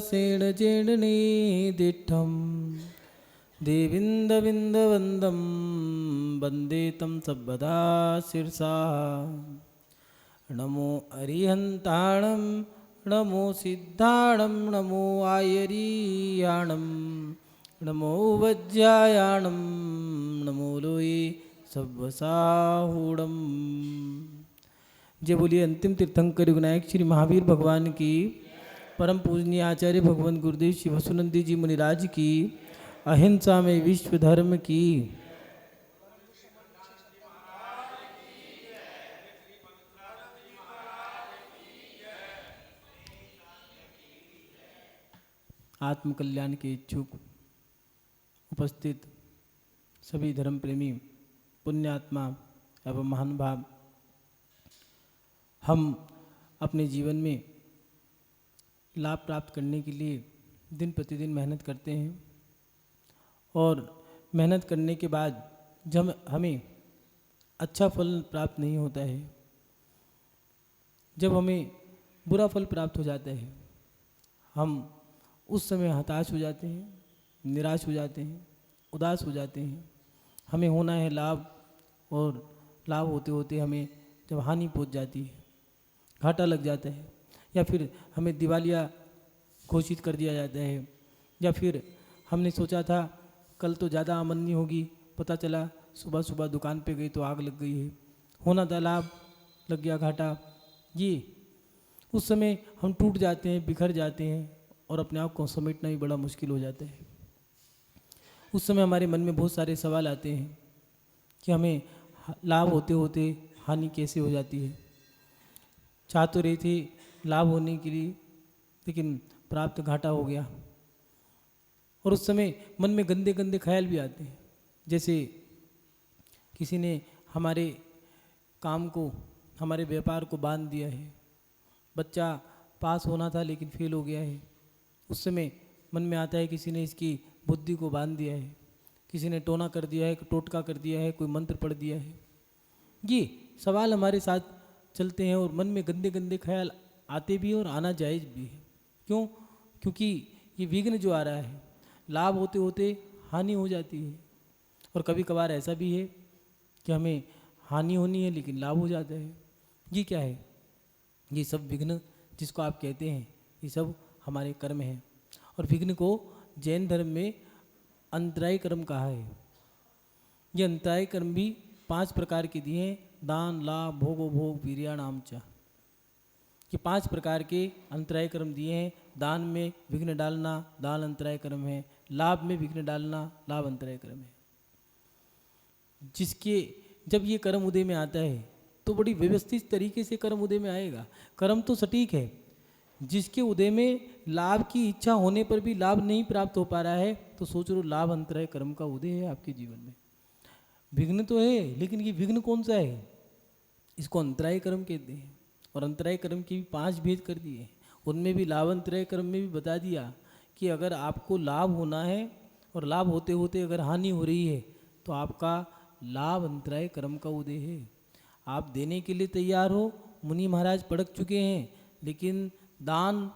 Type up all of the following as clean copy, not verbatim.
सेण जेणने दिठम देविंदविंदवंदम वंदे तम सर्वदा शिरसा। नमो अरिहंताणं नमो सिद्धाणं नमो आयरीयाणं नमो वज्रायाणं नमो लोये सव्वसाहूणम्। जय बोलिए अंतिम तीर्थंकर विनायक श्री महावीर भगवान की, परम पूजनीय आचार्य भगवान गुरुदेव श्री वसुनंदी जी मुनिराज की, अहिंसा में विश्व धर्म की। आत्मकल्याण के इच्छुक उपस्थित सभी धर्म प्रेमी पुण्यात्मा एवं महानुभाव, हम अपने जीवन में लाभ प्राप्त करने के लिए दिन प्रतिदिन मेहनत करते हैं और मेहनत करने के बाद जब हमें अच्छा फल प्राप्त नहीं होता है, जब हमें बुरा फल प्राप्त हो जाता है, हम उस समय हताश हो जाते हैं, निराश हो जाते हैं, उदास हो जाते हैं। हमें होना है लाभ और लाभ होते होते हमें जब हानि पहुंच जाती है, घाटा लग जाता है, या फिर हमें दिवालिया घोषित कर दिया जाता है, या फिर हमने सोचा था कल तो ज़्यादा आमदनी होगी, पता चला सुबह सुबह दुकान पे गई तो आग लग गई है, होना था लाभ लग गया घाटा। ये उस समय हम टूट जाते हैं, बिखर जाते हैं और अपने आप को समेटना भी बड़ा मुश्किल हो जाता है। उस समय हमारे मन में बहुत सारे सवाल आते हैं कि हमें लाभ होते होते हानि कैसे हो जाती है। चाह तो रहे थे लाभ होने के लिए, लेकिन प्राप्त घाटा हो गया। और उस समय मन में गंदे गंदे ख्याल भी आते हैं, जैसे किसी ने हमारे काम को, हमारे व्यापार को बांध दिया है, बच्चा पास होना था लेकिन फेल हो गया है। उस समय मन में आता है किसी ने इसकी बुद्धि को बांध दिया है, किसी ने टोना कर दिया है, टोटका कर दिया है, कोई मंत्र पढ़ दिया है। ये सवाल हमारे साथ चलते हैं और मन में गंदे गंदे ख्याल आते भी हैं और आना जायज़ भी है। क्यों? क्योंकि ये विघ्न जो आ रहा है, लाभ होते होते हानि हो जाती है। और कभी कभार ऐसा भी है कि हमें हानि होनी है लेकिन लाभ हो जाता है। ये क्या है? ये सब विघ्न जिसको आप कहते हैं, ये सब हमारे कर्म हैं। और विघ्न को जैन धर्म में अंतराय कर्म कहा है। ये अंतराय कर्म भी 5 प्रकार के दिए हैं: दान, लाभ, भोगो भोग, वीर्याणाम च। ये 5 प्रकार के अंतराय कर्म दिए हैं। दान में विघ्न डालना दान अंतराय कर्म है, लाभ में विघ्न डालना लाभ अंतराय कर्म है। जिसके जब ये कर्म उदय में आता है तो बड़ी व्यवस्थित तरीके से कर्म उदय में आएगा। कर्म तो सटीक है, जिसके उदय में लाभ की इच्छा होने पर भी लाभ नहीं प्राप्त हो पा रहा है, तो सोच लो लाभ अंतराय कर्म का उदय है आपके जीवन में। विघ्न तो है, लेकिन ये विघ्न कौन सा है? इसको अंतराय कर्म कहते हैं। और अंतराय कर्म के भी 5 भेद कर दिए। उनमें भी लाभ अंतराय कर्म में भी बता दिया कि अगर आपको लाभ होना है और लाभ होते होते अगर हानि हो रही है तो आपका लाभ अंतराय कर्म का उदय है। आप देने के लिए तैयार हो, मुनि महाराज पढ़क चुके हैं, लेकिन दान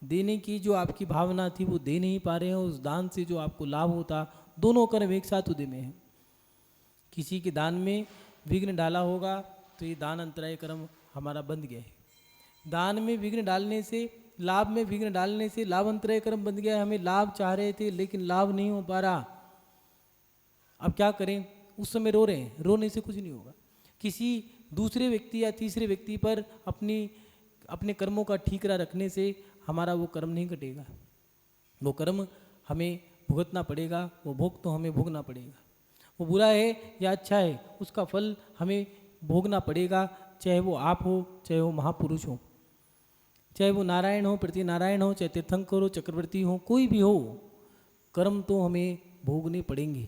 देने की जो आपकी भावना थी वो दे नहीं पा रहे हैं। उस दान से जो आपको लाभ होता, दोनों कर्म एक साथ उदय में है। किसी के दान में विघ्न डाला होगा तो ये दान अंतराय कर्म हमारा बंद गया है। दान में विघ्न डालने से, लाभ में विघ्न डालने से लाभ अंतराय कर्म बंद गया है। हमें लाभ चाह रहे थे लेकिन लाभ नहीं हो पा रहा, अब क्या करें? उस समय रो रहे हैं, रोने से कुछ नहीं होगा। किसी दूसरे व्यक्ति या तीसरे व्यक्ति पर अपने कर्मों का ठीकरा रखने से हमारा वो कर्म नहीं कटेगा। वो कर्म हमें भुगतना पड़ेगा, वो भोग तो हमें भोगना पड़ेगा। वो बुरा है या अच्छा है, उसका फल हमें भोगना पड़ेगा, चाहे वो आप हो, चाहे वो महापुरुष हो, चाहे वो नारायण हो, प्रति नारायण हो, चाहे तीर्थंकर हो, चक्रवर्ती हो, कोई भी हो, कर्म तो हमें भोगने पड़ेंगे।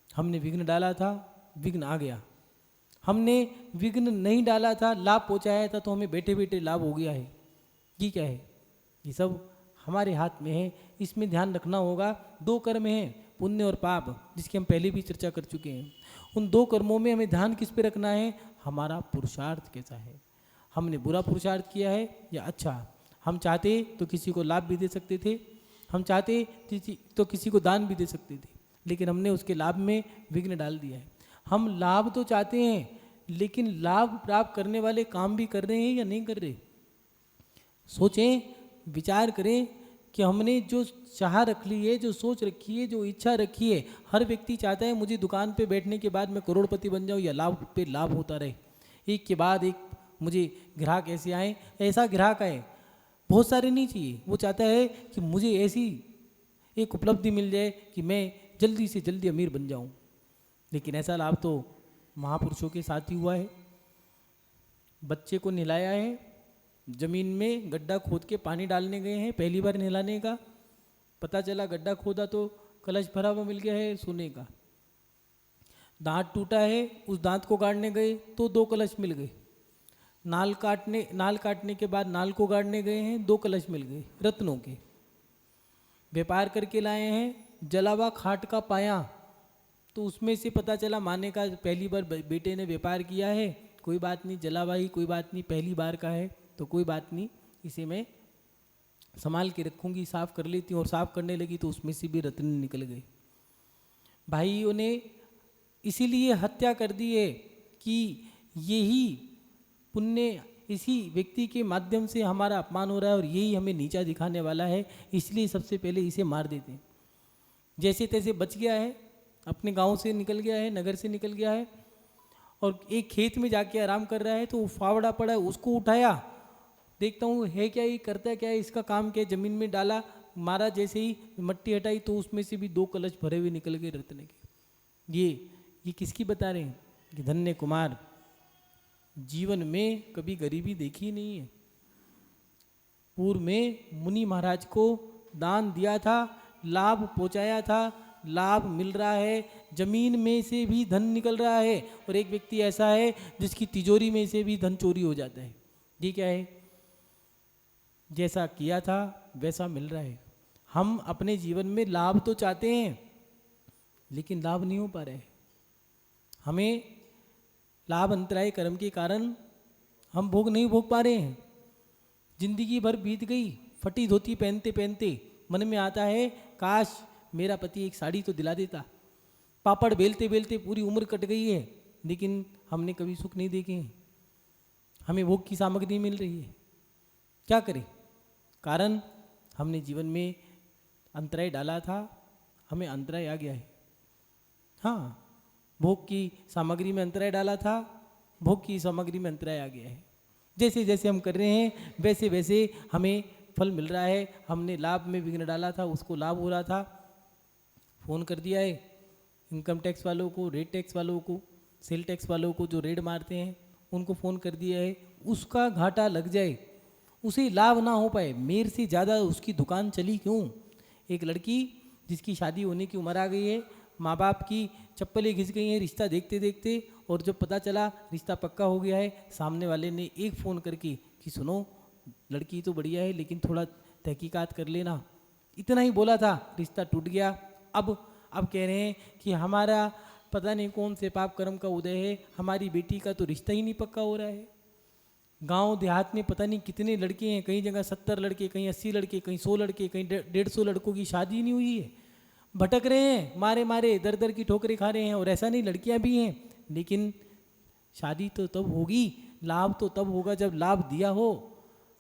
हमने विघ्न डाला था, विघ्न आ गया। हमने विघ्न नहीं डाला था, लाभ पहुँचाया था, तो हमें बैठे बैठे लाभ हो गया है। ये क्या है? ये सब हमारे हाथ में है। इसमें ध्यान रखना होगा। 2 कर्म हैं, पुण्य और पाप, जिसकी हम पहले भी चर्चा कर चुके हैं। उन 2 कर्मों में हमें ध्यान किस पे रखना है? हमारा पुरुषार्थ कैसा है। हमने बुरा पुरुषार्थ किया है या अच्छा? हम चाहते तो किसी को लाभ भी दे सकते थे, हम चाहते तो किसी को दान भी दे सकते थे, लेकिन हमने उसके लाभ में विघ्न डाल दिया है। हम लाभ तो चाहते हैं, लेकिन लाभ प्राप्त करने वाले काम भी कर रहे हैं या नहीं कर रहे। सोचें, विचार करें कि हमने जो चाह रख ली है, जो सोच रखी है, जो इच्छा रखी है, हर व्यक्ति चाहता है मुझे दुकान पे बैठने के बाद मैं करोड़पति बन जाऊं या लाभ पे लाभ होता रहे, एक के बाद एक मुझे ग्राहक ऐसे आए, ऐसा ग्राहक आए, बहुत सारे नहीं चाहिए। वो चाहता है कि मुझे ऐसी एक उपलब्धि मिल जाए कि मैं जल्दी से जल्दी अमीर बन जाऊं। लेकिन ऐसा लाभ तो महापुरुषों के साथ ही हुआ है। बच्चे को नहलाया है, जमीन में गड्ढा खोद के पानी डालने गए हैं, पहली बार नहलाने का, पता चला गड्ढा खोदा तो कलश भरा हुआ मिल गया है सोने का। दांत टूटा है, उस दांत को गाड़ने गए तो 2 कलश मिल गए। नाल काटने के बाद नाल को गाड़ने गए हैं, 2 कलश मिल गए रत्नों के। व्यापार करके लाए हैं, जलावा खाट का पाया, तो उसमें से पता चला माने का पहली बार बेटे ने व्यापार किया है, कोई बात नहीं, जलावा ही कोई बात नहीं, पहली बार का है तो कोई बात नहीं, इसे मैं संभाल के रखूंगी, साफ कर लेती हूँ। और साफ करने लगी तो उसमें से भी रत्न निकल गए। भाइयों ने इसीलिए हत्या कर दी है कि यही पुण्य, इसी व्यक्ति के माध्यम से हमारा अपमान हो रहा है और यही हमें नीचा दिखाने वाला है, इसलिए सबसे पहले इसे मार देते हैं। जैसे तैसे बच गया है, अपने गांव से निकल गया है, नगर से निकल गया है और एक खेत में जाके आराम कर रहा है, तो वो फावड़ा पड़ा है, उसको उठाया, देखता हूँ है क्या, ये करता है क्या है, इसका काम क्या है, ज़मीन में डाला, मारा, जैसे ही मट्टी हटाई तो उसमें से भी 2 कलश भरे हुए निकल गए रत्न के। ये किसकी बता रहे हैं कि धन्य कुमार जीवन में कभी गरीबी देखी नहीं है। पूर्व में मुनि महाराज को दान दिया था, लाभ पहुंचाया था, लाभ मिल रहा है, जमीन में से भी धन निकल रहा है, और एक व्यक्ति ऐसा है जिसकी तिजोरी में से भी धन चोरी हो जाता है। ये क्या है? जैसा किया था वैसा मिल रहा है। हम अपने जीवन में लाभ तो चाहते हैं, लेकिन लाभ नहीं हो पा रहे। हमें लाभ अंतराय कर्म के कारण हम भोग नहीं भोग पा रहे हैं। जिंदगी भर बीत गई, फटी धोती पहनते पहनते मन में आता है काश मेरा पति एक साड़ी तो दिला देता। पापड़ बेलते बेलते पूरी उम्र कट गई है, लेकिन हमने कभी सुख नहीं देखे हैं। हमें भोग की सामग्री मिल रही है, क्या करें? कारण हमने जीवन में अंतराय डाला था, हमें अंतराय आ गया है। हाँ, भोग की सामग्री में अंतराय डाला था, भोग की सामग्री में अंतराय आ गया है। जैसे जैसे हम कर रहे हैं वैसे वैसे हमें फल मिल रहा है। हमने लाभ में विघ्न डाला था, उसको लाभ हो रहा था। फ़ोन कर दिया है इनकम टैक्स वालों को, रेड टैक्स वालों को, सेल टैक्स वालों को जो रेड मारते हैं उनको फ़ोन कर दिया है। उसका घाटा लग जाए, उसे लाभ ना हो पाए, मेरे से ज़्यादा उसकी दुकान चली क्यों? एक लड़की जिसकी शादी होने की उम्र आ गई है, माँ बाप की चप्पलें घिस गई हैं रिश्ता देखते देखते, और जब पता चला रिश्ता पक्का हो गया है, सामने वाले ने एक फ़ोन करके कि सुनो लड़की तो बढ़िया है लेकिन थोड़ा तहकीकात कर लेना, इतना ही बोला था, रिश्ता टूट गया। अब कह रहे हैं कि हमारा पता नहीं कौन से पाप कर्म का उदय है, हमारी बेटी का तो रिश्ता ही नहीं पक्का हो रहा है। गांव देहात में पता नहीं कितने लड़के हैं, कहीं जगह 70 लड़के, कहीं 80 लड़के, कहीं 100 लड़के, कहीं 150 लड़कों की शादी नहीं हुई है। भटक रहे हैं, मारे मारे दर दर की ठोकरें खा रहे हैं। और ऐसा नहीं, लड़कियां भी हैं, लेकिन शादी तो तब होगी, लाभ तो तब होगा जब लाभ दिया हो।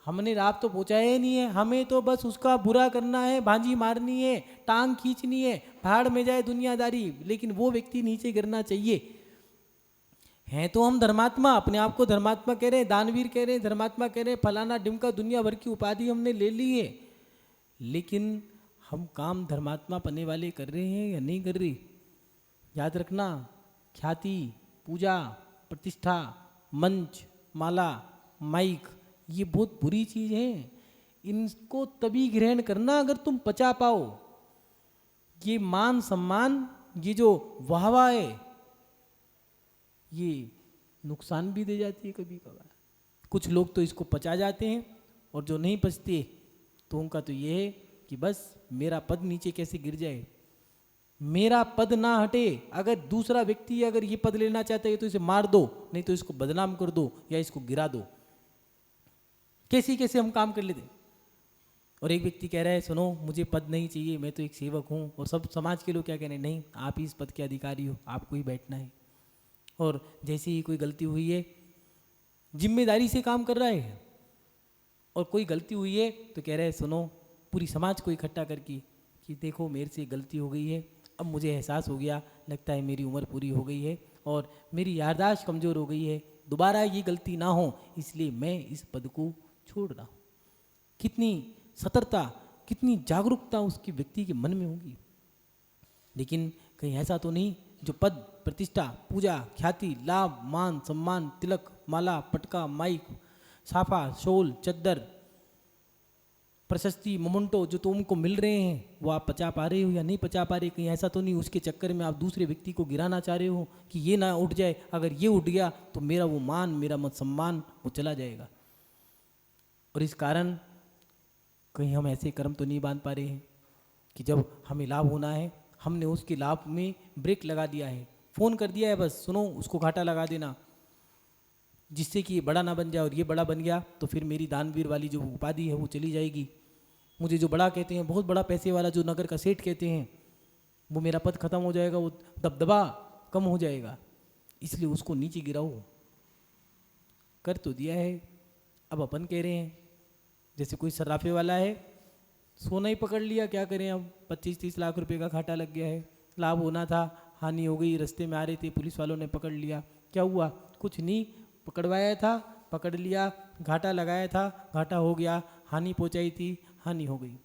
हमने लाभ तो पहुँचाया ही नहीं है, हमें तो बस उसका बुरा करना है, भांजी मारनी है, टांग खींचनी है, भाड़ में जाए दुनियादारी, लेकिन वो व्यक्ति नीचे गिरना चाहिए। हैं तो हम धर्मात्मा, अपने आप को धर्मात्मा कह रहे हैं, दानवीर कह रहे हैं, धर्मात्मा कह रहे हैं, फलाना डिमका, दुनिया भर की उपाधि हमने ले ली है, लेकिन हम काम धर्मात्मा पने वाले कर रहे हैं या नहीं कर रहे? याद रखना, ख्याति, पूजा, प्रतिष्ठा, मंच, माला, माइक, ये बहुत बुरी चीज़ है। इनको तभी ग्रहण करना अगर तुम पचा पाओ। ये मान सम्मान, ये जो वाहवा है, ये नुकसान भी दे जाती है कभी कभार। कुछ लोग तो इसको पचा जाते हैं, और जो नहीं पचते तो उनका तो ये है कि बस मेरा पद नीचे कैसे गिर जाए, मेरा पद ना हटे। अगर दूसरा व्यक्ति अगर ये पद लेना चाहता है तो इसे मार दो, नहीं तो इसको बदनाम कर दो या इसको गिरा दो। कैसे कैसे हम काम कर लेते। और एक व्यक्ति कह रहा है सुनो मुझे पद नहीं चाहिए, मैं तो एक सेवक हूँ। और सब समाज के लोग क्या कह रहे हैं, नहीं आप ही इस पद के अधिकारी हो, आपको ही बैठना है। और जैसे ही कोई गलती हुई है, जिम्मेदारी से काम कर रहा है, और कोई गलती हुई है तो कह रहा है सुनो पूरी समाज को इकट्ठा करके कि देखो मेरे से गलती हो गई है, अब मुझे एहसास हो गया, लगता है मेरी उम्र पूरी हो गई है और मेरी याददाश्त कमज़ोर हो गई है, दोबारा ये गलती ना हो, इसलिए मैं इस पद को छोड़ रहा हूँ। कितनी सतर्कता, कितनी जागरूकता उसकी व्यक्ति के मन में होगी। लेकिन कहीं ऐसा तो नहीं जो पद, प्रतिष्ठा, पूजा, ख्याति, लाभ, मान, सम्मान, तिलक, माला, पटका, माइक, साफा, शोल, चद्दर, प्रशस्ति, मोमेंटो जो तुमको मिल रहे हैं वो आप पचा पा रहे हो या नहीं पचा पा रहे। कहीं ऐसा तो नहीं उसके चक्कर में आप दूसरे व्यक्ति को गिराना चाह रहे हो कि ये ना उठ जाए, अगर ये उठ गया तो मेरा वो मान, मेरा मत सम्मान वो चला जाएगा। और इस कारण कहीं हम ऐसे कर्म तो नहीं बांध पा रहे हैं कि जब हमें लाभ होना है हमने उसके लाभ में ब्रेक लगा दिया है, फ़ोन कर दिया है बस सुनो उसको घाटा लगा देना, जिससे कि ये बड़ा ना बन जाए, और ये बड़ा बन गया तो फिर मेरी दानवीर वाली जो उपाधि है वो चली जाएगी। मुझे जो बड़ा कहते हैं, बहुत बड़ा पैसे वाला जो नगर का सेठ कहते हैं, वो मेरा पद खत्म हो जाएगा, वो दबदबा कम हो जाएगा, इसलिए उसको नीचे गिराओ। कर तो दिया है, अब अपन कह रहे हैं जैसे कोई सर्राफे वाला है, सोना ही पकड़ लिया, क्या करें अब 25-30 लाख रुपए का घाटा लग गया है, लाभ होना था, हानि हो गई, रास्ते में आ रहे थे पुलिस वालों ने पकड़ लिया, क्या हुआ, कुछ नहीं, पकड़वाया था, पकड़ लिया, घाटा लगाया था, घाटा हो गया, हानि पहुंचाई थी, हानि हो गई।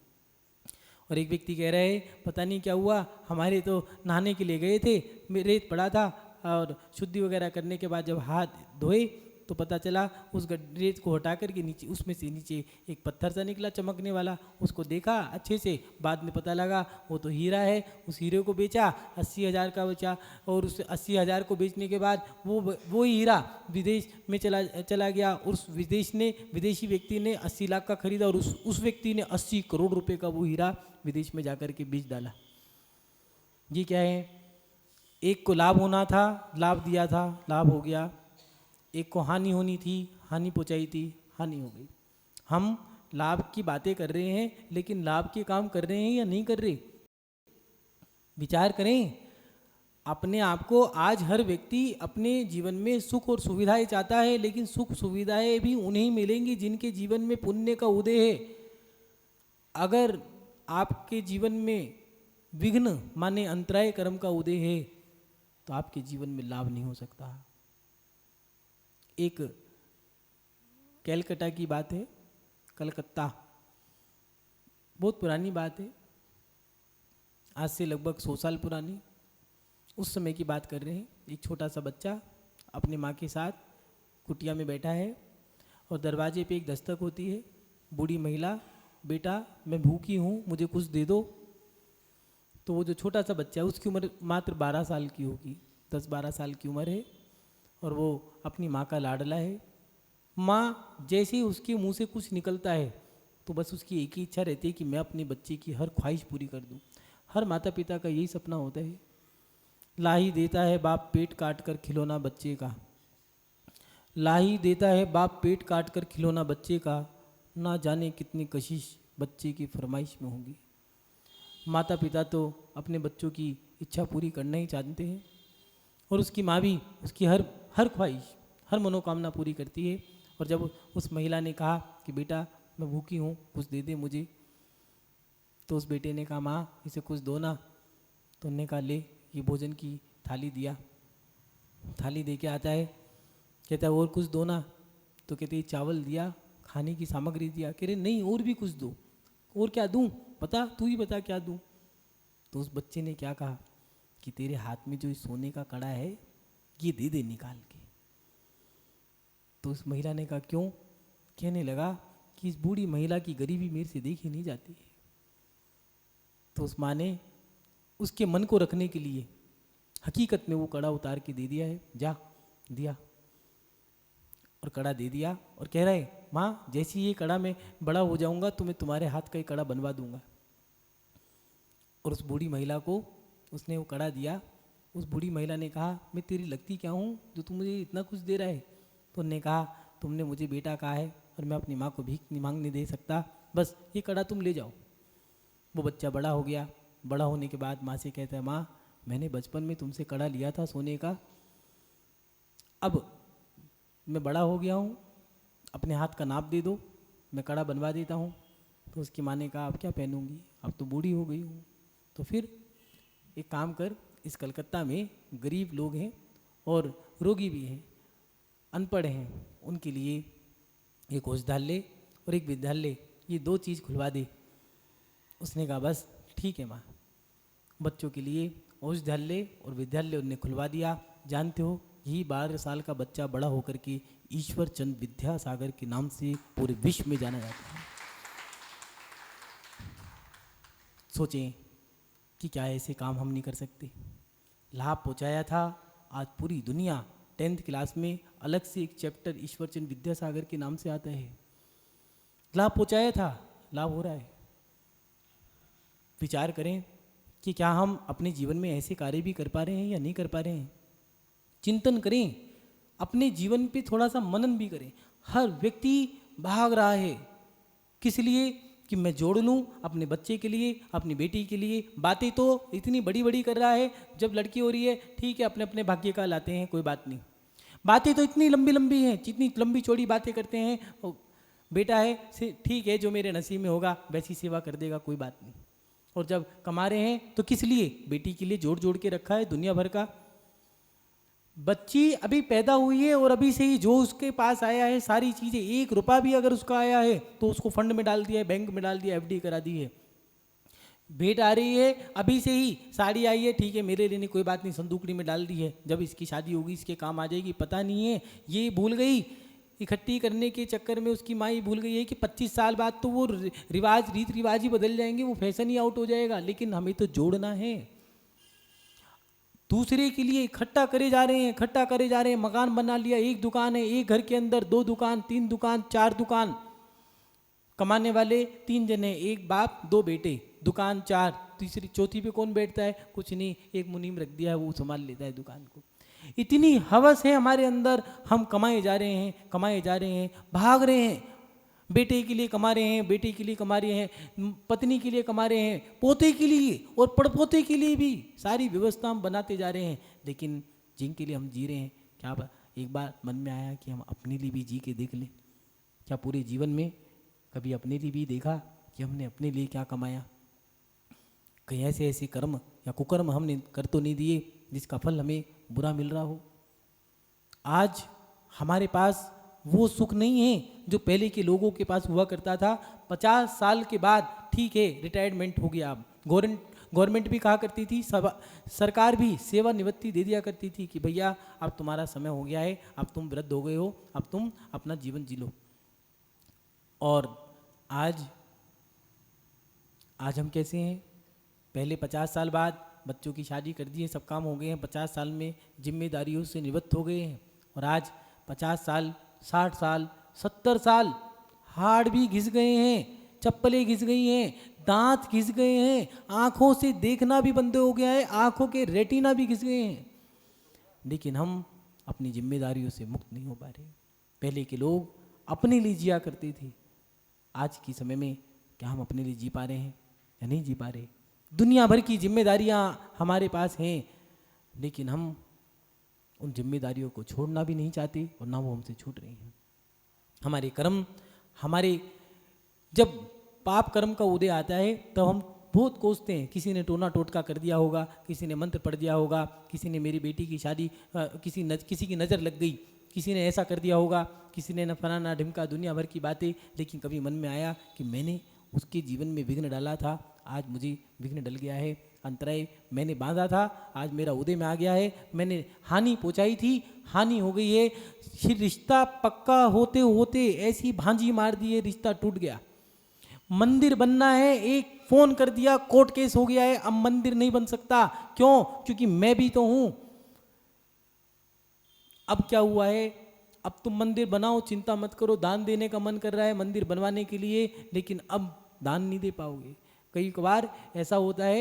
और एक व्यक्ति कह रहे हैं पता नहीं क्या हुआ, हमारे तो नहाने के लिए गए थे, रेत पड़ा था और शुद्धि वगैरह करने के बाद जब हाथ धोए तो पता चला उस रेत को हटा करके नीचे उसमें से नीचे एक पत्थर सा निकला चमकने वाला, उसको देखा अच्छे से, बाद में पता लगा वो तो हीरा है, उस हीरे को बेचा, 80,000 का बेचा, और उस 80,000 को बेचने के बाद वो हीरा विदेश में चला गया, उस विदेशी व्यक्ति ने 80 लाख का खरीदा और उस व्यक्ति ने 80 करोड़ रुपए का वो हीरा विदेश में जाकर के बेच डाला। ये क्या है, एक को लाभ होना था, लाभ दिया था, लाभ हो गया, एक को हानि होनी थी, हानि पहुंचाई थी, हानि हो गई। हम लाभ की बातें कर रहे हैं लेकिन लाभ के काम कर रहे हैं या नहीं कर रहे, विचार करें अपने आप को। आज हर व्यक्ति अपने जीवन में सुख और सुविधाएं चाहता है, लेकिन सुख सुविधाएं भी उन्हें मिलेंगी जिनके जीवन में पुण्य का उदय है। अगर आपके जीवन में विघ्न माने अंतराय कर्म का उदय है तो आपके जीवन में लाभ नहीं हो सकता। एक कैलकाटा की बात है, कलकत्ता, बहुत पुरानी बात है, आज से लगभग 100 साल पुरानी, उस समय की बात कर रहे हैं। एक छोटा सा बच्चा अपने माँ के साथ कुटिया में बैठा है और दरवाजे पे एक दस्तक होती है, बूढ़ी महिला, बेटा मैं भूखी हूँ मुझे कुछ दे दो। तो वो जो छोटा सा बच्चा है उसकी उम्र मात्र 12 साल की होगी, 10-12 साल की उम्र है, और वो अपनी माँ का लाडला है। माँ जैसे ही उसके मुंह से कुछ निकलता है तो बस उसकी एक ही इच्छा रहती है कि मैं अपने बच्चे की हर ख्वाहिश पूरी कर दूँ। हर माता पिता का यही सपना होता है। लाही देता है बाप पेट काट कर खिलौना बच्चे का, लाही देता है बाप पेट काट कर खिलौना बच्चे का, ना जाने कितनी कशिश बच्चे की फरमाइश में होगी। माता पिता तो अपने बच्चों की इच्छा पूरी करना ही चाहते हैं और उसकी माँ भी उसकी हर ख्वाहिश, हर मनोकामना पूरी करती है। और जब उस महिला ने कहा कि बेटा मैं भूखी हूँ कुछ दे दे मुझे, तो उस बेटे ने कहा माँ इसे कुछ दो ना। तो उन्होंने कहा ले ये भोजन की थाली दिया, थाली दे के आता है, कहता है और कुछ दो ना। तो कहते हैं चावल दिया, खाने की सामग्री दिया, कह रहे नहीं और भी कुछ दो, और क्या दूँ बता, तू ही बता क्या दूँ। तो उस बच्चे ने क्या कहा कि तेरे हाथ में जो सोने का कड़ा है ये दे दे निकाल के। तो उस महिला ने कहा क्यों, कहने लगा कि इस बूढ़ी महिला की गरीबी मेरे से देखी नहीं जाती है। तो उस माँ ने उसके मन को रखने के लिए हकीकत में वो कड़ा उतार के दे दिया है, जा दिया और कड़ा दे दिया और कह रहा है माँ जैसे ये कड़ा मैं बड़ा हो जाऊंगा तो मैं तुम्हारे हाथ का ही कड़ा बनवा दूंगा। और उस बूढ़ी महिला को उसने वो कड़ा दिया। उस बूढ़ी महिला ने कहा मैं तेरी लगती क्या हूँ जो तू मुझे इतना कुछ दे रहा है। तो उन्होंने कहा तुमने मुझे बेटा कहा है और मैं अपनी माँ को भीख मांगने दे सकता, बस ये कड़ा तुम ले जाओ। वो बच्चा बड़ा हो गया। बड़ा होने के बाद माँ से कहता है, माँ मैंने बचपन में तुमसे कड़ा लिया था सोने का, अब मैं बड़ा हो गया हूँ, अपने हाथ का नाप दे दो, मैं कड़ा बनवा देता हूँ। तो उसकी माँ ने कहा, अब क्या पहनूंगी, अब तो बूढ़ी हो गई हूँ। तो फिर एक काम कर, इस कलकत्ता में गरीब लोग हैं और रोगी भी हैं, अनपढ़ हैं, उनके लिए एक औषधालय और एक विद्यालय, ये 2 चीज़ खुलवा दे। उसने कहा बस ठीक है माँ। बच्चों के लिए औषधालय और विद्यालय उन्हें खुलवा दिया। जानते हो, यही 12 साल का बच्चा बड़ा होकर के ईश्वर चंद विद्यासागर के नाम से पूरे विश्व में जाना जाता है। सोचें कि क्या ऐसे काम हम नहीं कर सकते। लाभ पहुँचाया था, आज पूरी दुनिया 10th क्लास में अलग से एक चैप्टर ईश्वरचंद विद्यासागर के नाम से आता है। लाभ पहुँचाया था, लाभ हो रहा है। विचार करें कि क्या हम अपने जीवन में ऐसे कार्य भी कर पा रहे हैं या नहीं कर पा रहे हैं। चिंतन करें, अपने जीवन पे थोड़ा सा मनन भी करें। हर व्यक्ति भाग रहा है, किस लिए कि मैं जोड़ लूँ अपने बच्चे के लिए, अपनी बेटी के लिए। बातें तो इतनी बड़ी बड़ी कर रहा है, जब लड़की हो रही है ठीक है, अपने अपने भाग्य का लाते हैं, कोई बात नहीं। बातें तो इतनी लंबी लंबी हैं, जितनी लंबी चौड़ी बातें करते हैं। बेटा है ठीक है, जो मेरे नसीब में होगा वैसी सेवा कर देगा, कोई बात नहीं। और जब कमा रहे हैं तो किस लिए, बेटी के लिए जोड़ जोड़ के रखा है दुनिया भर का। बच्ची अभी पैदा हुई है और अभी से ही जो उसके पास आया है सारी चीज़ें, 1 रुपया भी अगर उसका आया है तो उसको फंड में डाल दिया है, बैंक में डाल दिया, FD करा दी है। भेंट आ रही है, अभी से ही साड़ी आई है, ठीक है मेरे लिए नहीं, कोई बात नहीं, संदूकड़ी में डाल दी है, जब इसकी शादी होगी इसके काम आ जाएगी। पता नहीं है, ये भूल गई इकट्ठी करने के चक्कर में, उसकी माँ ही भूल गई है कि 25 साल बाद तो वो रिवाज रीत रिवाज ही बदल जाएंगे, वो फैशन ही आउट हो जाएगा। लेकिन हमें तो जोड़ना है, दूसरे के लिए इकट्ठा करे जा रहे हैं, इकट्ठा करे जा रहे हैं। मकान बना लिया, 1 दुकान है, एक घर के अंदर 2 दुकान, 3 दुकान, 4 दुकान, कमाने वाले 3 जने, 1 बाप 2 बेटे, दुकान 4, तीसरी चौथी पे कौन बैठता है, कुछ नहीं, एक मुनीम रख दिया है, वो संभाल लेता है दुकान को। इतनी हवस है हमारे अंदर, हम कमाए जा रहे हैं, कमाए जा रहे हैं, भाग रहे हैं। बेटे के लिए कमा रहे हैं, बेटी के लिए कमा रहे हैं, पत्नी के लिए कमा रहे हैं, पोते के लिए और पड़पोते के लिए भी सारी व्यवस्था हम बनाते जा रहे हैं। लेकिन जिनके लिए हम जी रहे हैं, क्या एक बार मन में आया कि हम अपने लिए भी जी के देख लें। क्या पूरे जीवन में कभी अपने लिए भी देखा कि हमने अपने लिए क्या कमाया? कहीं ऐसे ऐसे कर्म या कुकर्म हमने कर तो नहीं दिए जिसका फल हमें बुरा मिल रहा हो? आज हमारे पास वो सुख नहीं है जो पहले के लोगों के पास हुआ करता था। 50 साल के बाद ठीक है रिटायरमेंट हो गया, अब गवर्नमेंट भी कहा करती थी, सरकार भी सेवानिवृत्ति दे दिया करती थी कि भैया अब तुम्हारा समय हो गया है, अब तुम वृद्ध हो गए हो, अब तुम अपना जीवन जी लो। और आज हम कैसे हैं? पहले 50 साल बाद बच्चों की शादी कर दी है, सब काम हो गए हैं, 50 साल में जिम्मेदारियों से निवृत्त हो गए हैं। और आज 50 साल, 60 साल, 70 साल, हाड़ भी घिस गए हैं, चप्पलें घिस गई हैं, दांत घिस गए हैं, आँखों से देखना भी बंद हो गया है, आँखों के रेटिना भी घिस गए हैं। लेकिन हम अपनी जिम्मेदारियों से मुक्त नहीं हो पा रहे। पहले के लोग अपने लिए जिया करते थे, आज के समय में क्या हम अपने लिए जी पा रहे हैं या नहीं जी पा रहे? दुनिया भर की जिम्मेदारियां हमारे पास हैं, लेकिन हम उन जिम्मेदारियों को छोड़ना भी नहीं चाहते और ना वो हमसे छूट रही हैं। हमारे कर्म, हमारे जब पाप कर्म का उदय आता है तब हम बहुत कोसते हैं। किसी ने टोना टोटका कर दिया होगा, किसी ने मंत्र पढ़ दिया होगा, किसी ने मेरी बेटी की शादी किसी की नज़र लग गई, किसी ने ऐसा कर दिया होगा, किसी ने न फलाना ढिमका, दुनिया भर की बातें। लेकिन कभी मन में आया कि मैंने उसके जीवन में विघ्न डाला था, आज मुझे विघ्न डल गया है, अंतराय मैंने बांधा था, आज मेरा उदय में आ गया है, मैंने हानि पहुंचाई थी, हानि हो गई है। रिश्ता पक्का होते होते ऐसी भांजी मार दी है, रिश्ता टूट गया। मंदिर बनना है, एक फोन कर दिया, कोर्ट केस हो गया है, अब मंदिर नहीं बन सकता। क्यों? क्योंकि मैं भी तो हूं। अब क्या हुआ है, अब तुम मंदिर बनाओ, चिंता मत करो, दान देने का मन कर रहा है मंदिर बनवाने के लिए, लेकिन अब दान नहीं दे पाओगे। कई बार ऐसा होता है,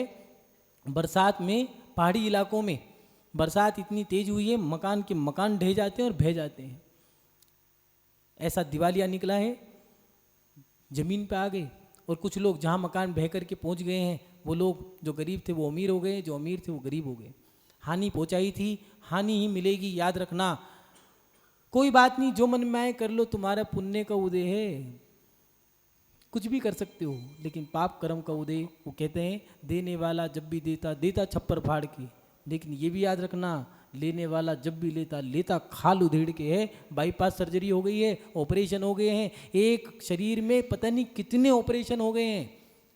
बरसात में पहाड़ी इलाकों में बरसात इतनी तेज हुई है, मकान के मकान ढह जाते हैं और बह जाते हैं। ऐसा दिवालिया निकला है, जमीन पे आ गए, और कुछ लोग जहाँ मकान बह कर के पहुँच गए हैं, वो लोग जो गरीब थे वो अमीर हो गए, जो अमीर थे वो गरीब हो गए। हानि पहुँचाई थी, हानि ही मिलेगी, याद रखना। कोई बात नहीं, जो मन में आए कर लो, तुम्हारा पुण्य का उदय है, कुछ भी कर सकते हो, लेकिन पाप कर्म का उदय, वो कहते हैं देने वाला जब भी देता, देता छप्पर फाड़ के, लेकिन ये भी याद रखना, लेने वाला जब भी लेता, लेता खाल उधेड़ के है। बाईपास सर्जरी हो गई है, ऑपरेशन हो गए हैं, एक शरीर में पता नहीं कितने ऑपरेशन हो गए हैं,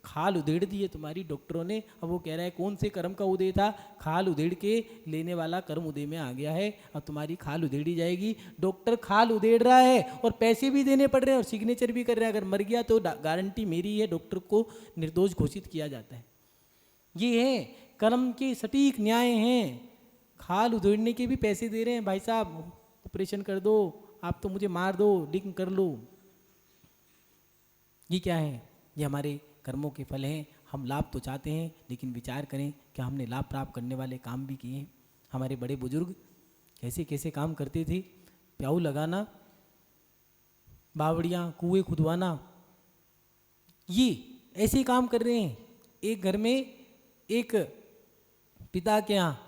खाल उधेड़ दी है तुम्हारी डॉक्टरों ने। अब वो कह रहा है कौन से कर्म का उदय था, खाल उधेड़ के लेने वाला कर्म उदय में आ गया है, अब तुम्हारी खाल उधेड़ी जाएगी। डॉक्टर खाल उधेड़ रहा है और पैसे भी देने पड़ रहे हैं और सिग्नेचर भी कर रहे हैं, अगर मर गया तो गारंटी मेरी है, डॉक्टर को निर्दोष घोषित किया जाता है। ये है कर्म के सटीक न्याय हैं। खाल उधेड़ने के भी पैसे दे रहे हैं, भाई साहब ऑपरेशन कर दो, आप तो मुझे मार दो लेकिन कर लो। ये क्या है, ये हमारे कर्मों के फल हैं। हम लाभ तो चाहते हैं, लेकिन विचार करें कि हमने लाभ प्राप्त करने वाले काम भी किए हैं। हमारे बड़े बुजुर्ग कैसे कैसे काम करते थे, प्याऊ लगाना, बावड़ियाँ, कुएं खुदवाना, ये ऐसे काम कर रहे हैं। एक घर में एक पिता के यहाँ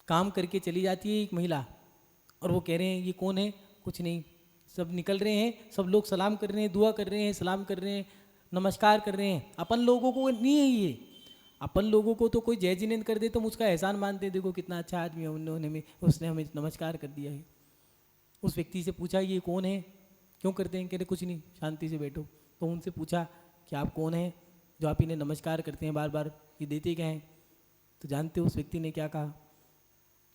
काम करके चली जाती है एक महिला, और वो कह रहे हैं ये कौन है, कुछ नहीं, सब निकल रहे हैं, सब लोग सलाम कर रहे हैं, दुआ कर रहे हैं, सलाम कर रहे हैं, नमस्कार कर रहे हैं। अपन लोगों को नहीं है ये, अपन लोगों को तो कोई जय जिनेंद्र कर दे तो हम उसका एहसान मानते हैं, देखो कितना अच्छा आदमी है, उन्होंने उसने हमें नमस्कार कर दिया है। उस व्यक्ति से पूछा ये कौन है, क्यों करते हैं, कह रहे कुछ नहीं, शांति से बैठो। तो उनसे पूछा कि आप कौन हैं जो आप इन्हें नमस्कार करते हैं बार बार, ये देते क्या हैं? तो जानते हो उस व्यक्ति ने क्या कहा?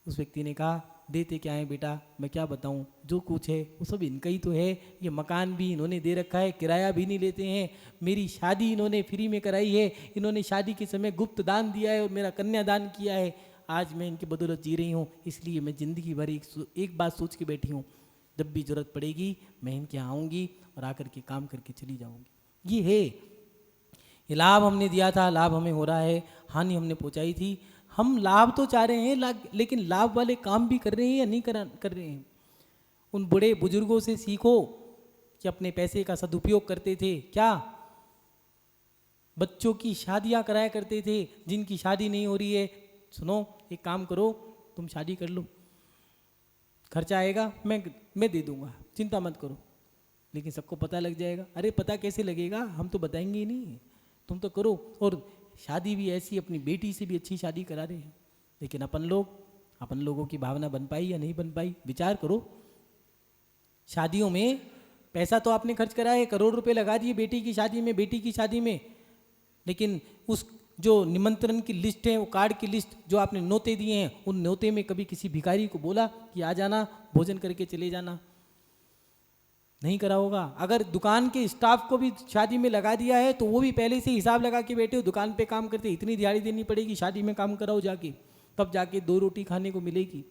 उस व्यक्ति ने कहा देते क्या है बेटा, मैं क्या बताऊं, जो कुछ है वो सब इनका ही तो है, ये मकान भी इन्होंने दे रखा है, किराया भी नहीं लेते हैं, मेरी शादी इन्होंने फ्री में कराई है, इन्होंने शादी के समय गुप्त दान दिया है और मेरा कन्यादान किया है, आज मैं इनकी बदौलत जी रही हूँ। इसलिए मैं ज़िंदगी भर एक बात सोच के बैठी हूँ, जब भी ज़रूरत पड़ेगी मैं इनके यहाँ आऊँगी और आकर के काम करके चली जाऊँगी। ये है, ये लाभ हमने दिया था, लाभ हमें हो रहा है, हानि हमने पहुँचाई थी। हम लाभ तो चाह रहे हैं, लेकिन लाभ वाले काम भी कर रहे हैं या नहीं कर रहे हैं? उन बड़े बुजुर्गों से सीखो कि अपने पैसे का सदुपयोग करते थे क्या, बच्चों की शादियां कराया करते थे, जिनकी शादी नहीं हो रही है, सुनो एक काम करो, तुम शादी कर लो, खर्चा आएगा मैं दे दूंगा, चिंता मत करो। लेकिन सबको पता लग जाएगा। अरे पता कैसे लगेगा, हम तो बताएंगे ही नहीं, तुम तो करो। और शादी भी ऐसी, अपनी बेटी से भी अच्छी शादी करा रहे हैं। लेकिन अपन लोगों की भावना बन पाई या नहीं बन पाई, विचार करो। शादियों में पैसा तो आपने खर्च करा है, करोड़ रुपए लगा दिए बेटी की शादी में, लेकिन उस जो निमंत्रण की लिस्ट है, वो कार्ड की लिस्ट जो आपने न्योते दिए हैं, उन न्योते में कभी किसी भिखारी को बोला कि आ जाना, भोजन करके चले जाना? नहीं करा होगा। अगर दुकान के स्टाफ को भी शादी में लगा दिया है तो वो भी पहले से हिसाब लगा के बैठे हो, दुकान पे काम करते इतनी दिहाड़ी देनी पड़ेगी, शादी में काम कराओ जाके, तब जाके 2 रोटी खाने को मिलेगी।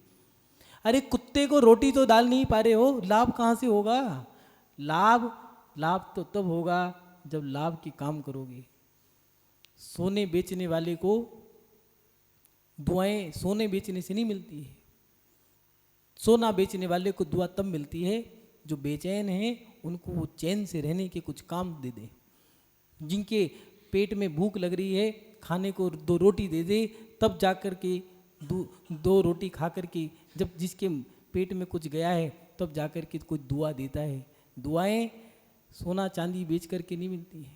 अरे कुत्ते को रोटी तो डाल नहीं पा रहे हो, लाभ कहाँ से होगा? लाभ तो तब होगा जब लाभ की काम करोगे। सोने बेचने वाले को दुआएं सोने बेचने से नहीं मिलती है, सोना बेचने वाले को दुआ तब मिलती है जो बेचैन हैं उनको वो चैन से रहने के कुछ काम दे दे, जिनके पेट में भूख लग रही है खाने को 2 रोटी दे दे, तब जाकर के 2 रोटी खा कर के, जब जिसके पेट में कुछ गया है तब जाकर के कोई दुआ देता है। दुआएं सोना चांदी बेच कर के नहीं मिलती है।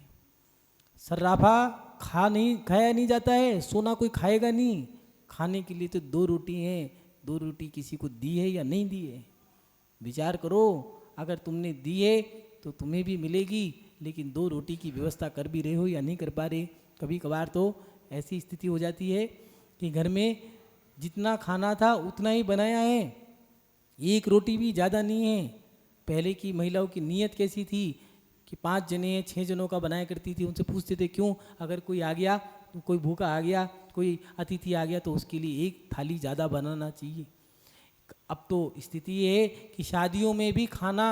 सर्राफा खाया नहीं जाता है, सोना कोई खाएगा नहीं, खाने के लिए तो 2 रोटी हैं, 2 रोटी किसी को दी है या नहीं दी है? विचार करो, अगर तुमने दी है तो तुम्हें भी मिलेगी, लेकिन 2 रोटी की व्यवस्था कर भी रहे हो या नहीं कर पा रहे। कभी कभार तो ऐसी स्थिति हो जाती है कि घर में जितना खाना था उतना ही बनाया है, 1 रोटी भी ज़्यादा नहीं है। पहले की महिलाओं की नीयत कैसी थी कि 5 जने हैं, 6 जनों का बनाया करती थी। उनसे पूछते थे क्यों, अगर कोई आ गया, कोई भूखा आ गया, कोई अतिथि आ गया तो उसके लिए 1 थाली ज़्यादा बनाना चाहिए। अब तो स्थिति ये है कि शादियों में भी खाना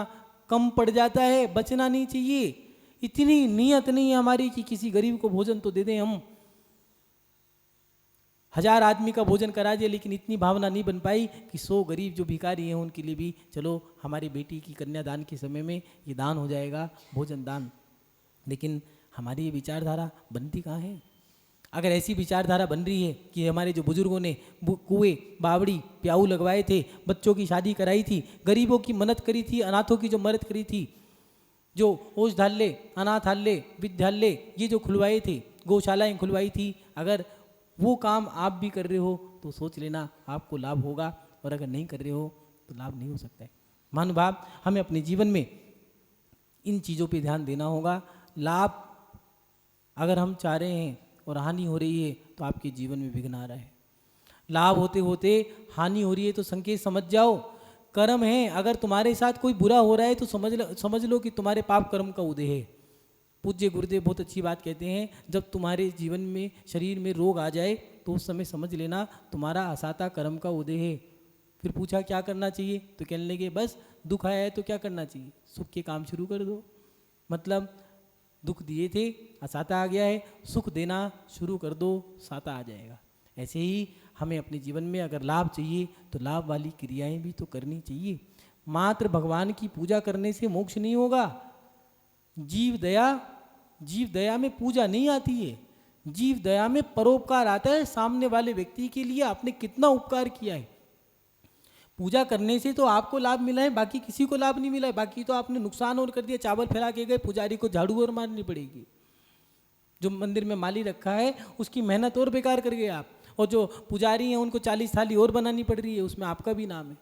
कम पड़ जाता है, बचना नहीं चाहिए। इतनी नीयत नहीं है हमारी कि किसी गरीब को भोजन तो दे दें हम, 1000 आदमी का भोजन करा दिया, लेकिन इतनी भावना नहीं बन पाई कि 100 गरीब जो भिखारी हैं उनके लिए भी चलो हमारी बेटी की कन्यादान के समय में ये दान हो जाएगा, भोजन दान। लेकिन हमारी ये विचारधारा बनती कहाँ है? अगर ऐसी विचारधारा बन रही है कि हमारे जो बुजुर्गों ने कुएं, बावड़ी, प्याऊ लगवाए थे, बच्चों की शादी कराई थी, गरीबों की मदद करी थी, अनाथों की जो मदद करी थी, जो औषधालय, अनाथालय, विद्यालय ये जो खुलवाए थे, गौशालाएं खुलवाई थी, अगर वो काम आप भी कर रहे हो तो सोच लेना आपको लाभ होगा, और अगर नहीं कर रहे हो तो लाभ नहीं हो सकता है। महानुभाव, हमें अपने जीवन में इन चीज़ों पे ध्यान देना होगा। लाभ अगर हम चाह रहे हैं और हानि हो रही है तो आपके जीवन में विघ्न आ रहा है। लाभ होते होते हानि हो रही है तो संकेत समझ जाओ, कर्म है। अगर तुम्हारे साथ कोई बुरा हो रहा है तो समझ लो कि तुम्हारे पाप कर्म का उदय है। पूज्य गुरुदेव बहुत अच्छी बात कहते हैं, जब तुम्हारे जीवन में शरीर में रोग आ जाए तो उस समय समझ लेना तुम्हारा असाता कर्म का उदय है। फिर पूछा क्या करना चाहिए, तो कहने लगे बस दुख आया है तो क्या करना चाहिए, सुख के काम शुरू कर दो। मतलब दुख दिए थे, असाता आ गया है, सुख देना शुरू कर दो, साता आ जाएगा। ऐसे ही हमें अपने जीवन में अगर लाभ चाहिए तो लाभ वाली क्रियाएं भी तो करनी चाहिए। मात्र भगवान की पूजा करने से मोक्ष नहीं होगा। जीव दया में पूजा नहीं आती है, जीव दया में परोपकार आता है। सामने वाले व्यक्ति के लिए आपने कितना उपकार किया है। पूजा करने से तो आपको लाभ मिला है, बाकी किसी को लाभ नहीं मिला है, बाकी तो आपने नुकसान और कर दिया। चावल फैला के गए, पुजारी को झाड़ू और मारनी पड़ेगी। जो मंदिर में माली रखा है उसकी मेहनत और बेकार कर गए आप, और जो पुजारी हैं उनको 40 थाली और बनानी पड़ रही है, उसमें आपका भी नाम है।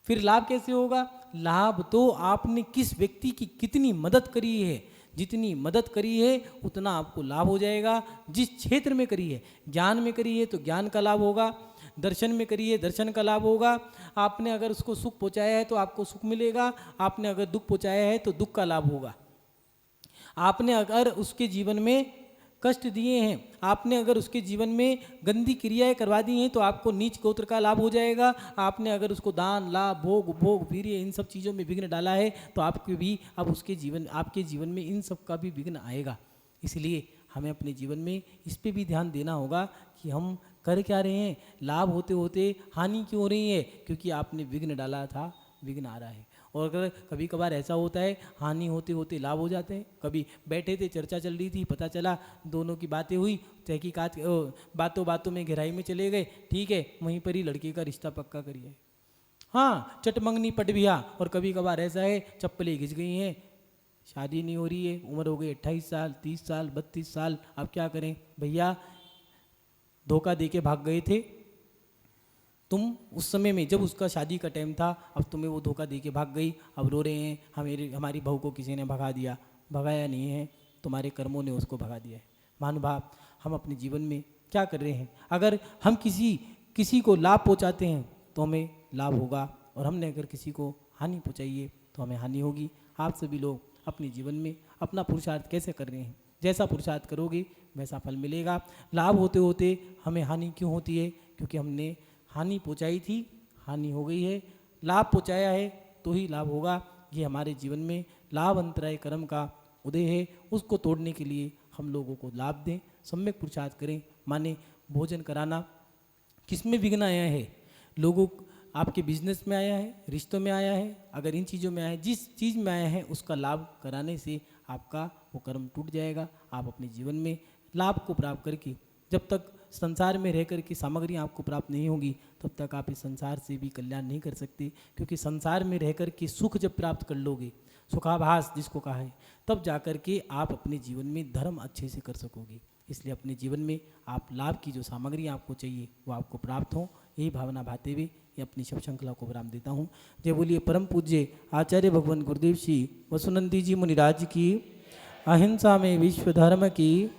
फिर लाभ कैसे होगा? लाभ तो आपने किस व्यक्ति की कितनी मदद करी है, जितनी मदद करी है उतना आपको लाभ हो जाएगा। जिस क्षेत्र में करी है, ज्ञान में करी है तो ज्ञान का लाभ होगा, दर्शन में करी है दर्शन का लाभ होगा। आपने अगर उसको सुख पहुंचाया है तो आपको सुख मिलेगा, आपने अगर दुख पहुंचाया है तो दुख का लाभ होगा। आपने अगर उसके जीवन में कष्ट दिए हैं, आपने अगर उसके जीवन में गंदी क्रियाएं करवा दी हैं तो आपको नीच गोत्र का लाभ हो जाएगा। आपने अगर उसको दान, लाभ, भोग, वीर्य इन सब चीज़ों में विघ्न डाला है तो आपके भी अब आपके जीवन में इन सब का भी विघ्न आएगा। इसलिए हमें अपने जीवन में इस पे भी ध्यान देना होगा कि हम कर क्या रहे हैं। लाभ होते होते हानि क्यों हो रही है? क्योंकि आपने विघ्न डाला था, विघ्न आ रहा है। और अगर कभी कभार ऐसा होता है हानि होते होते लाभ हो जाते हैं। कभी बैठे थे, चर्चा चल रही थी, पता चला दोनों की बातें हुई, तहकीकात बातों में गहराई में चले गए, ठीक है, वहीं पर ही लड़के का रिश्ता पक्का करिए। हाँ, चटमंगनी पट बिहा। और कभी कभार ऐसा है चप्पलें घिस गई हैं, शादी नहीं हो रही है, उम्र हो गई 28 साल, 30 साल, 32 साल, अब क्या करें भैया? धोखा दे के भाग गए थे तुम उस समय में जब उसका शादी का टाइम था, अब तुम्हें वो धोखा दे के भाग गई, अब रो रहे हैं हमारी बहू को किसी ने भगा दिया। भगाया नहीं है, तुम्हारे कर्मों ने उसको भगा दिया है। महानुभाव, हम अपने जीवन में क्या कर रहे हैं? अगर हम किसी को लाभ पहुंचाते हैं तो हमें लाभ होगा, और हमने अगर किसी को हानि पहुंचाई है तो हमें हानि होगी। आप सभी लोग अपने जीवन में अपना पुरुषार्थ कैसे कर रहे हैं? जैसा पुरुषार्थ करोगे वैसा फल मिलेगा। लाभ होते होते हमें हानि क्यों होती है? क्योंकि हमने हानि पहुंचाई थी, हानि हो गई है। लाभ पहुंचाया है तो ही लाभ होगा। ये हमारे जीवन में लाभ अंतराय कर्म का उदय है, उसको तोड़ने के लिए हम लोगों को लाभ दें, सम्यक पुरुषार्थ करें। माने भोजन कराना, किस में विघ्न आया है? लोगों आपके बिजनेस में आया है, रिश्तों में आया है, अगर इन चीज़ों में आया है, जिस चीज़ में आया है उसका लाभ कराने से आपका वो कर्म टूट जाएगा। आप अपने जीवन में लाभ को प्राप्त करके, जब तक संसार में रह कर की सामग्री आपको प्राप्त नहीं होगी तब तक आप इस संसार से भी कल्याण नहीं कर सकते। क्योंकि संसार में रह कर के सुख जब प्राप्त कर लोगे, सुखाभास जिसको कहा है, तब जाकर के आप अपने जीवन में धर्म अच्छे से कर सकोगे। इसलिए अपने जीवन में आप लाभ की जो सामग्री आपको चाहिए वो आपको प्राप्त हो, यही भावना भाते हुए ये अपनी शव श्रृंखला को विराम देता हूँ। जय बोलिए परम पूज्य आचार्य भगवान गुरुदेव श्री वसुनंदी जी मुनिराज की, अहिंसा में विश्व धर्म की।